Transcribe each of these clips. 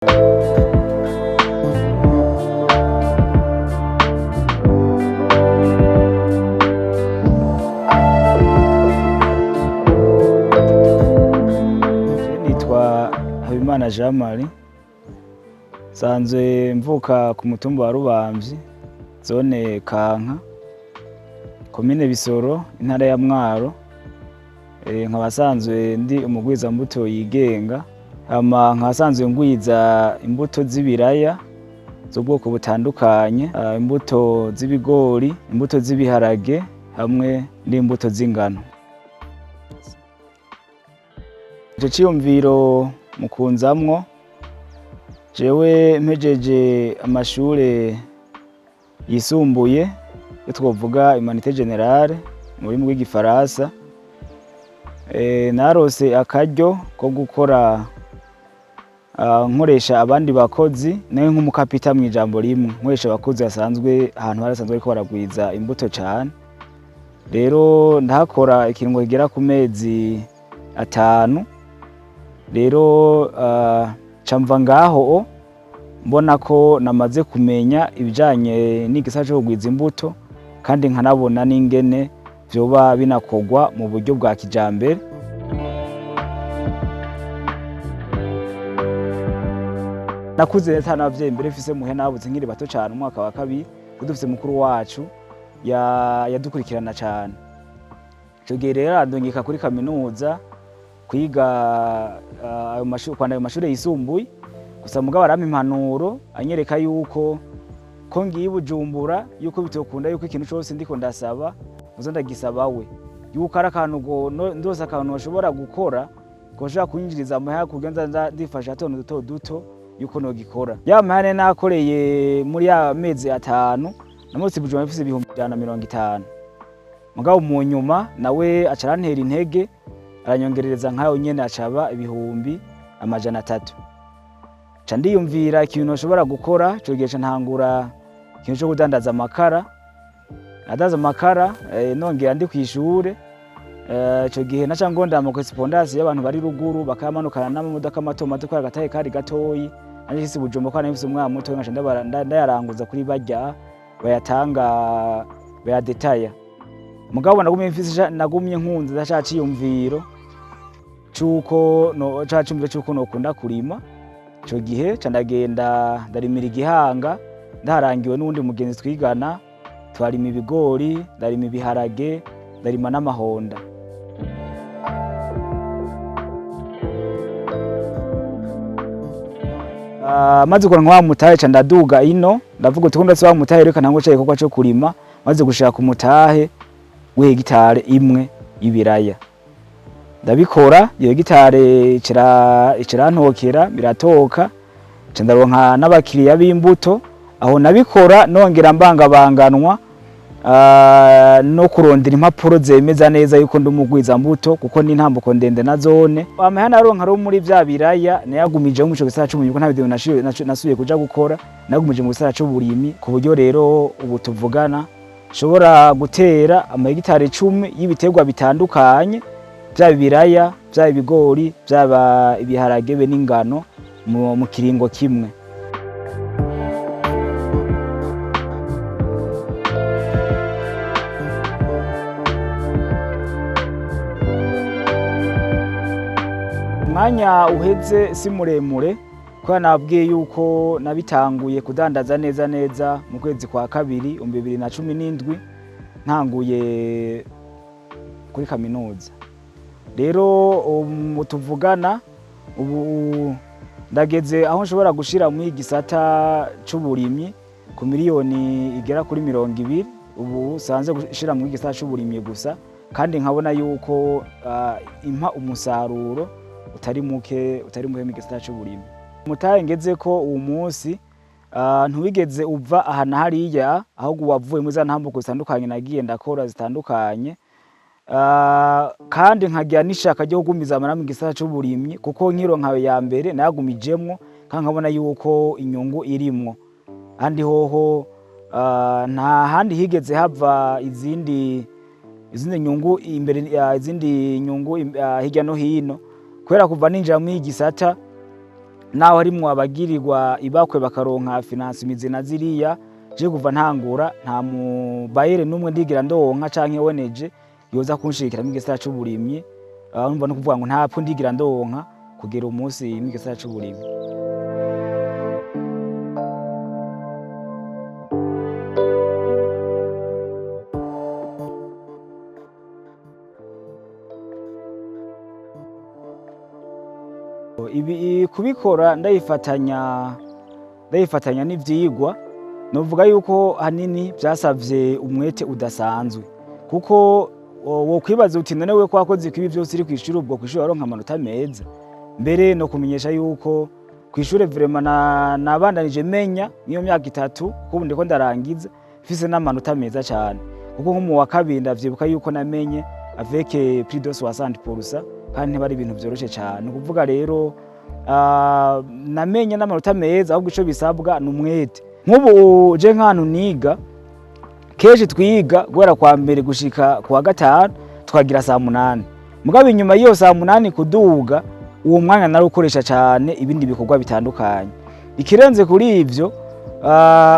Nitwa Habonimana Jean Marie, sanzwe mvuka ku mutumba wa Rubamvyi, zone Kanka, komine Bisoro, intara ya Mwaro. Nkaba sanzwe ndi umugwiza mbuto yigenga, nkaba sanzwe ngwiza imbuto z'ibiraya z'ubwoko butandukanye, imbuto z'ibigori, imbuto z'ibiharage hamwe n'imbuto z'ingano. Ico ciyumviro mukunzamwo, jewe mpejeje amashure yisumbuye yo twovuga humanité générale mu rurimi rw'igifaransa, narose akaryo ko gukora nkoresha abandi bakozi nayo nk'umukapita mw'ijambo rimwe, nkoresha abakozi basanzwe ahantu harasanzwe bariko baragwiza imbuto cane. Rero ndahakora ikiringo kigera ku mezi 5. Rero camva ngaho mbona ko namaze kumenya ibijanye n'igisata co kugwiza imbuto, kandi nkanabona n'ingene vyoba binakorwa mu buryo bwa kijambere. Nakuze neza n'abavyeyi mbere mfise muhe nabuze nkiri bato cane, umwaka wa 2 dufise mukuru wacu yadukurikirana cane. Ico gihe rero arandungika kuri kaminuza kwiga ayo mashure yisumbuye, gusa mugabo arampa impanuro anyereka yuko ko ngiye Bujumbura yuko bitokunda yuko ikintu cose ndiko ndasaba uzo ndagisaba we, yuko ari akantu ndose akantu bashobora gukora koshobora kunyinjiriza amahera kugenza ndifasha atono duto duto yuko nogikora. Ya mahera nakoreye muri ya mezi 5 namutse Bujumbura mfise 150. Mugabo mu nyuma nawe acarantera intege aranyongerereza nkayo nyene acaba 300. Ca ndiyumvira ikintu noshobora gukora, ico gihe ntangura ikintu co kudandaza amakara. Nadaza amakara nongera ndi kw'ishure. Ico gihe naca ngondera ama correspondance y'abantu bari ruguru bakamanukana n'amamodoka mato mato kwa gatahe kari gatoyi. Anje hisi Bujumbura kwa nifise umwana muto nkaca ndayaranguza kuri barya bayatanga bayadetaya. Mugabo nagumye nkunze ndaca ciyumviro cuko nokunda kurima. Ico gihe ca ndagenda ndarimira igihanga, ndaharangiwe n'uwundi mugenzi twigana, twarima ibigori, ndarima ibiharage, ndarima n'amahonda. Maze gukora nka wa mutahe ca ndaduga ino, ndavuga uti ndetse wa mutahe reka ntango ca igikorwa co kurima, maze gushaka ku mutahe w'hegitare imwe y'ibiraya. Ndabikora iyo hegitare icirantokera biratoka, ca ndaronka n'abakiriya b'imbuto. Aho nabikora nongera mbangabanganwa no kurondera impapuro zemeza neza yuko ndi umugwiza mbuto, kuko ni intambuko ndende na zone. Amahera naronka ro muri vya biraya nayagumije mu ico gisata c'uburimyi, kuko nta bintu nasubiye kuja gukora, nagumije mu gisata c'uburimyi, ku buryo rero ubu tuvugana shobora gutera amahegitare 10 y'ibiterwa bitandukanye, vyaba ibiraya, vyaba ibigori, vyaba ibiharage be n'ingano mu kiringo kimwe. Umwanya uheze si muremure, kwa nabwiye yuko nabitanguye kudandaza neza mu kwezi kwa 2 2017 ntanguye kuri kaminuza. Rero tuvugana ubu ndageze aho nshobora gushira mu igisata c'uburimyi ku miliyoni igera kuri 20. Ubu sanze gushira mu igisata c'uburimyi gusa, kandi nkabona yuko impa umusaruro utari muke mu gisata c'uburimyi. Mutahe ngeze ko uwo munsi ntuwigeze uva aha hariya, ahubwo wavuye muri za ntambuko zitandukanye nagiye ndakora zitandukanye, kandi nkagira n'ishaka ryo kugumiza amara mu gisata c'uburimyi, kuko nkironka ya mbere nayagumijemwo kandi nkabona yuko inyungu irimwo. Handi hoho nta handi higeze hava izindi nyungu imbere, izindi nyungu hirya no hino, kubera kuva ninjira mu igisata naho harimwo abagirirwa ibakwe bakaronka finance imizi na ziriya, je kuva ntangura nta mubayere n'umwe ndigira ndonka canke weneje yoza kunshikira mu gisata c'uburimyi. Urumva no kuvuga ngo ntapfu ndigira ndonka kugera umunsi mu gisata c'uburimyi. Ibi kubikora ndayifatanya n'ivyigwa, novuga yuko hanini vyasavye umwete udasanzwe, kuko wokwibaza uti none we kwakoze ibi vyose uri kw'ishure ubwo kw'ishure waronka amanota meza. Mbere no kumenyesha yuko kw'ishure vraiment nabandanije menya niyo myaka 3 kuko ndiko ndarangiza mfise n'amanota meza cane, kuko nko mu wa kabiri ndavyibuka yuko namenye avec plus de 60%, kandi ntibari ibintu vyoroshe cane. Kuvuga rero namenye n'amanota meza, ahubwo ico bisabwa n'umwete. Nk'ubu je nk'ahantu niga kenshi twiga guhera kwa mbere gushika ku wa gatanu tukagira saa 8, mugabo inyuma y'iyo saa 8 kuduga uwo mwanya narukoresha cane ibindi bikorwa bitandukanye. Ikirenze kuri ivyo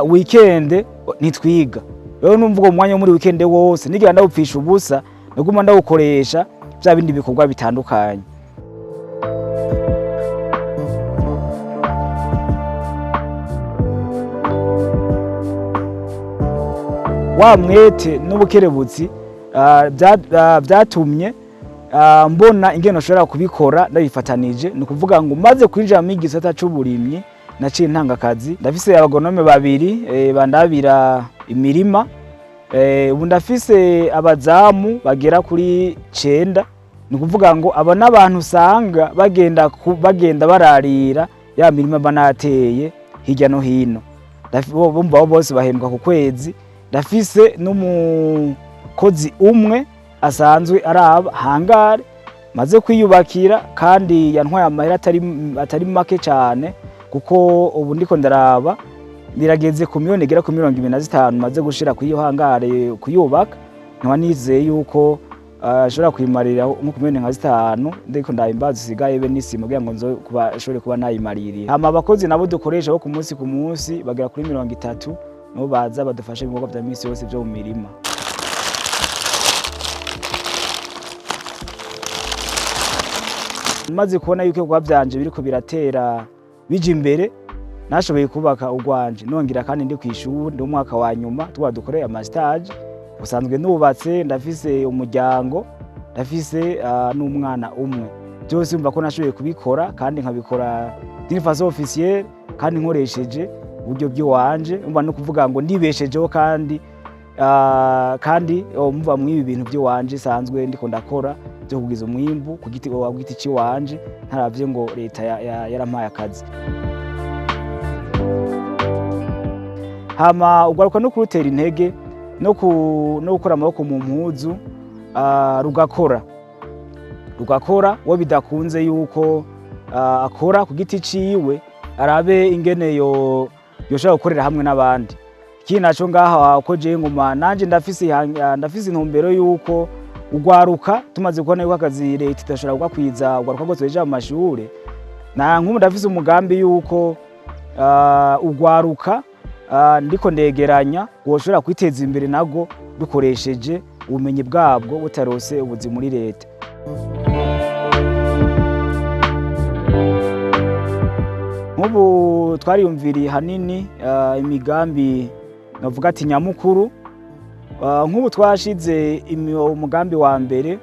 weekend ntitwiga, rero numva uwo mwanya muri weekend wose nigira ndawupfisha ubusa, naguma ndawukoresha vya bindi bikorwa bitandukanye. Wa mwete n'ubukerebutsi vyatumye mbona ingene nshobora kubikora ndabifatanije. Ni ukuvuga ngo maze kwinjira mu gisata c'uburimyi naciye ntanga akazi. Ndafise abagonome 2 bandabira imirima, ubu ndafise abazamu bagera kuri 9. Ni ukuvuga ngo aba n'abantu usanga bagenda bararira ya mirima banateye hirya no hino, bumva bose bahembwa ku kwezi. Ndafise n'umukozi umwe asanzwe araba hangare maze kwiyubakira, kandi yantwaye amahera atari make cane, kuko ubu ndiko ndaraba birageze ku miliyoni igera ku 25 maze gushira ku iyo hangare kuyubaka. Nkaba nizeye yuko ashobora kwimarira nko ku miliyoni 5, ndiko ndahimbaza isigaye be n'isima kugira ngo nzo ashobore kuba nayimaririye. Hama abakozi nabo dukoresha bo ku munsi bagera kuri 30 no baza badufasha ibikorwa vya misi yose vyo mu mirima. Maze kubona yuko ibikorwa vyanje biriko biratera bija imbere, nashoboye kubaka urwanje nongira, kandi ndi kw'ishure ndi umwaka wa nyuma dukoreye ama stage. Usanzwe nubatse, ndafise umuryango, ndafise n'umwana umwe. Byose umva ko nashoboye kubikora, kandi nkabikora d'une façon officielle, kandi nkoresheje uburyo bw'iwanje. Umva no kuvuga ngo ndibeshejeho, kandi umva mw'ibi bintu by'iwanje sanzwe ndiko ndakora byo kugiza umwimbu ku giti ciwanje, ntaravye ngo leta yarampaye akazi. Hama ugaruka no kurutera intege no gukora amaboko mu mpuzu, rugakora wo bidakunze yuko akora ku giti ciwe, arabe ingene yoshobora gukorera hamwe n'abandi. Iki naco ngaha uko je nguma nanje ndafise intumbero yuko ugwaruka tumaze kubona yuko akazi leta idashobora kugakwiza ugwaruka rwose beja mu mashure, na nk'ubu ndafise umugambi yuko ugwaruka ndiko ndegeranya woshobora kwiteza imbere nago dukoresheje ubumenyi bwabwo butarose ubuzi muri leta. Nk'ubu twariyumviriye hanini imigambi navuga ati nyamukuru. Nk'ubu twashize umugambi wa mbere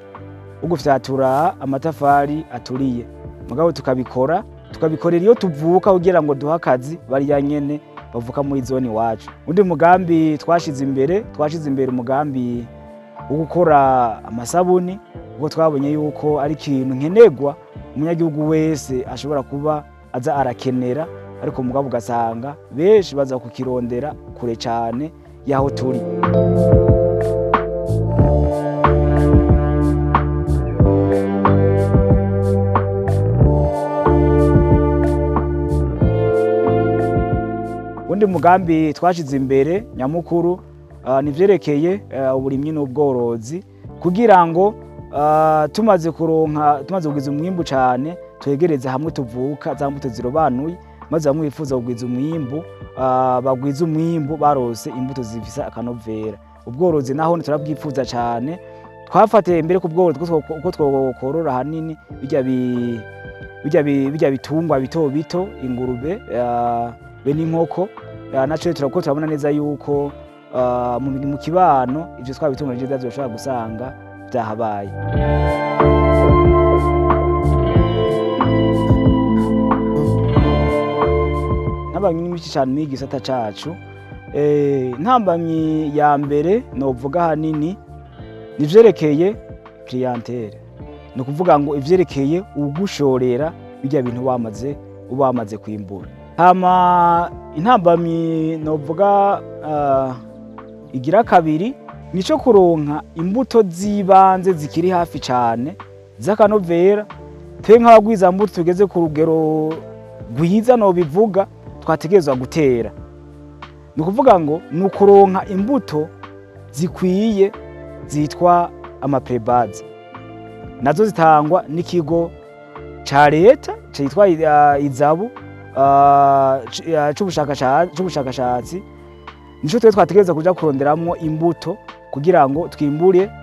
wo gufyatura amatafari aturiye, mugabo tukabikorera iyo tuvuka kugira ngo duha akazi bariya nyene bavuka muri zone iwacu. Undi mugambi twashize imbere umugambi wo gukora amasabuni, ubwo twabonye yuko ari ikintu nkenerwa umunyagihugu wese ashobora kuba aza arakenera, ariko mugabo ugasanga benshi baza kukirondera kure cane yaho turi. Undi mugambi twashize imbere nyamukuru nivyerekeye uburimyi n'ubworozi, kugira ngo tumaze kugiza umwimbu cane twegereze hamwe tuvuka za mbuto zirobanuye, maze bamwe bifuza kugwiza umwimbu bagwiza umwimbu barose imbuto zifise akanovera. Ubworozi naho turabwifuza cyane, twafatiye mbere ku bworozi uko twokorora hanini bijya bitungwa bito bito, ingurube be n'inkoko, naco turabona neza yuko mu kibano ivyo twabitunganije byoshobora gusanga byahabaye. Ntambamyi nyinshi cyane muri gisata cacu. Ntambamyi ya mbere novuga hanini nivyerekeye clientele, no kuvuga ngo ivyerekeye ugushorera bijya bintu wamaze kwimbura. Hama intambamyi novuga igira kabiri nico kuronka imbuto zibanze zikiri hafi cyane z'akanovera. Twe nk'abagwiza mbuto tugeze ku rugero rwiza no bivuga twategerezwa gutera, ni ukuvuga ngo ni ukuronka imbuto zikwiye zitwa amaprebazi, nazo zitangwa n'ikigo ca leta citwa izabu c'ubushakashatsi. Nico twategereza kuja kuronderamwo imbuto kugira ngo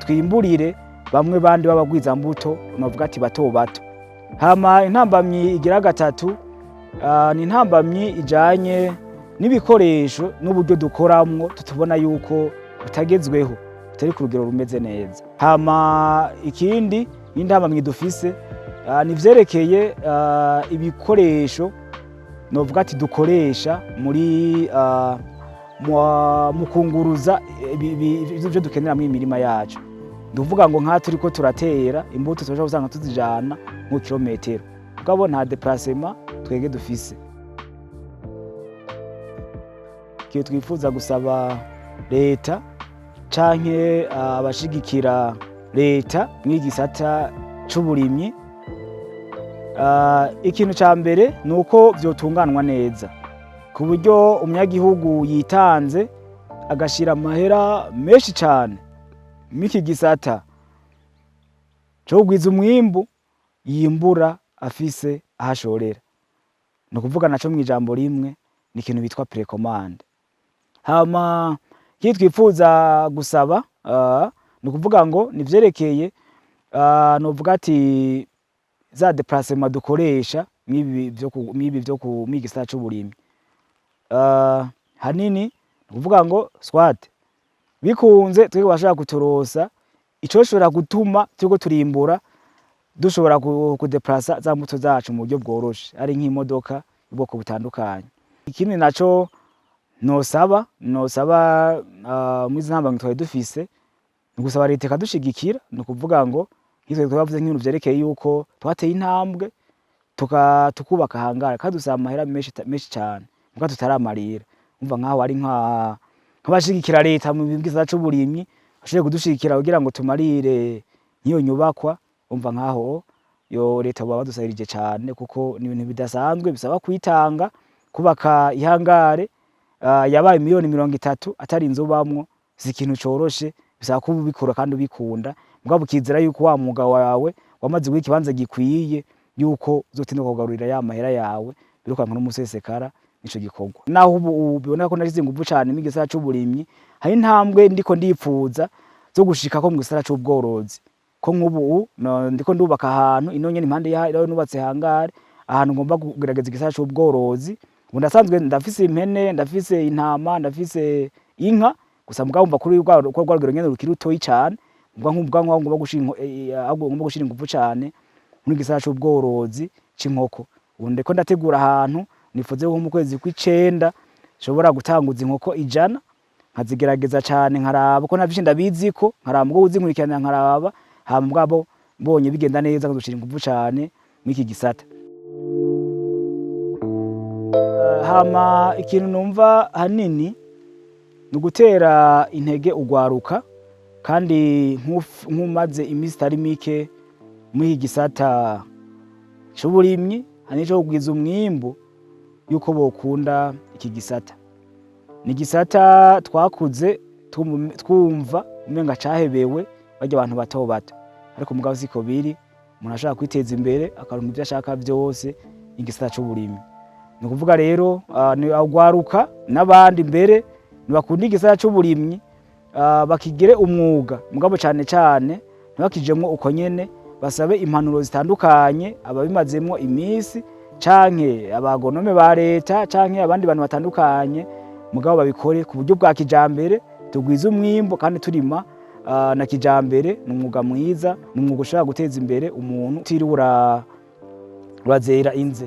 twimburire bamwe bandi b'abagwiza mbuto novuga ati bato bato. Hama intambamyi igira gatatu ni intambamyi ijanye n'ibikoresho n'uburyo dukoramwo tutubona yuko butagezweho, butari ku rugero rumeze neza. Hama ikindi intambamyi dufise ni vyerekeye ibikoresho novuga ati dukoresha mu kunguruza ivyo dukenera mu imirima yacu. Nduvuga ngo nka turiko turatera imbuto tubasha gusanga tuzijana mu kilometero, mugabo nta déplacement twege dufise. Kiyo twifuza gusaba leta canke abashigikira leta mw'igisata c'uburimyi, ikintu ca mbere nuko vyotunganwa neza ku buryo umunyagihugu yitanze agashira amahera menshi cane mw'iki gisata co kugwiza umwimbu yimbura afise ahashorera. No kuvuga naco mw'ijambo rimwe ni ikintu bitwa precommande. Hama kitwifuza gusaba no kuvuga ngo nivyerekeye novuga ati za déplacement dukoresha mwibi vyo mw'igisata c'uburimyi. Hanini kuvuga ngo swat bikunze twege bashaka kuturosa icoshobora gutuma turiko turimbura dushobora kudeplaza za mbuto zacu mu buryo bworoshe, ari nk'imodoka ubwoko butandukanye. Ikindi naco nosaba mwizi ntambamyi twari dufise ni gusaba leta ikadushigikira, ni ukuvuga ngo nk'ivyo twavuze nk'ibintu vyerekeye yuko twateye intambwe tukubaka hangara kandi dusaba amahera menshi cane muga tutaramarira. Umva nkaho ari nk'abashigikira leta mu bibwiza c'uburimyi bashoboye kudushigikira kugira ngo tumarire nk'iyo nyubakwa. Umva nkaho yo leta baba badusahirije cane kuko ni ibintu bidasanzwe bisaba kwitanga kubaka ihangare yabaye miliyoni 30 atari inzu bamwo, si ikintu coroshe, bisaba kuba ubikora kandi ubikunda, mugabo ukizera yuko wa mwuga wawe wamaze guha ikibanza gikwiye yuko uzotinda kugarurira ya mahera yawe birukanka n'umusesekara nico gikorwa. Naho ubu biboneka ko nashize inguvu cane mu gisata c'uburimyi, hari intambwe ndiko ndipfuza zo gushikako mu gisata c'ubworozi, ko nk'ubu ndiko ndubaka ahantu ino nyene impande yaho nubatse hangare ahantu ngomba kugerageza igisata c'ubworozi. Ubu ndasanzwe ndafise impene, ndafise intama, ndafise inka, gusa mugabo umva kuri rwa rugero nyene rukiri rutoyi cane, ngomba gushira inguvu cane muri gisata c'ubworozi c'inkoko. Ubu ndiko ndategura ahantu nifuze ko mu kwezi kw'icenda nshobora gutanguza inkoko 100 nkazigerageza cane, nkaraba ko navyo ndabiziko, nkaraba mugabo uzinkurikirana, nkaraba hama mugabo mbonye bigenda neza nkazoshira inguvu cane mw'iki gisata. Hama ikintu numva hanini ni ugutera intege ugwaruka, kandi nk'umaze imisi itari mike mw'iki gisata c'uburimyi hanico kugwiza umwimbu, yuko bokunda iki gisata. Ni gisata twakuze twumva umenga cahebewe barya abantu bato bato, ariko mugabo siko biri. umuntu ashaka kwiteza imbere akaronka ivyo ashaka vyose igisata c'uburimyi. Ni ukuvuga rero ni agwaruka n'abandi mbere ntibakunda igisata c'uburimyi bakigire umwuga, mugabo cane cane ntibakijemwo uko nyene, basabe impanuro zitandukanye ababimazemwo imisi canke abagonome ba leta canke abandi bantu batandukanye, mugabo babikore ku buryo bwa kijambere, tugwize umwimbo kandi turima na kijambere. Ni umwuga mwiza, ni umwuga ushobora guteza imbere umuntu utiriwe urazera inze.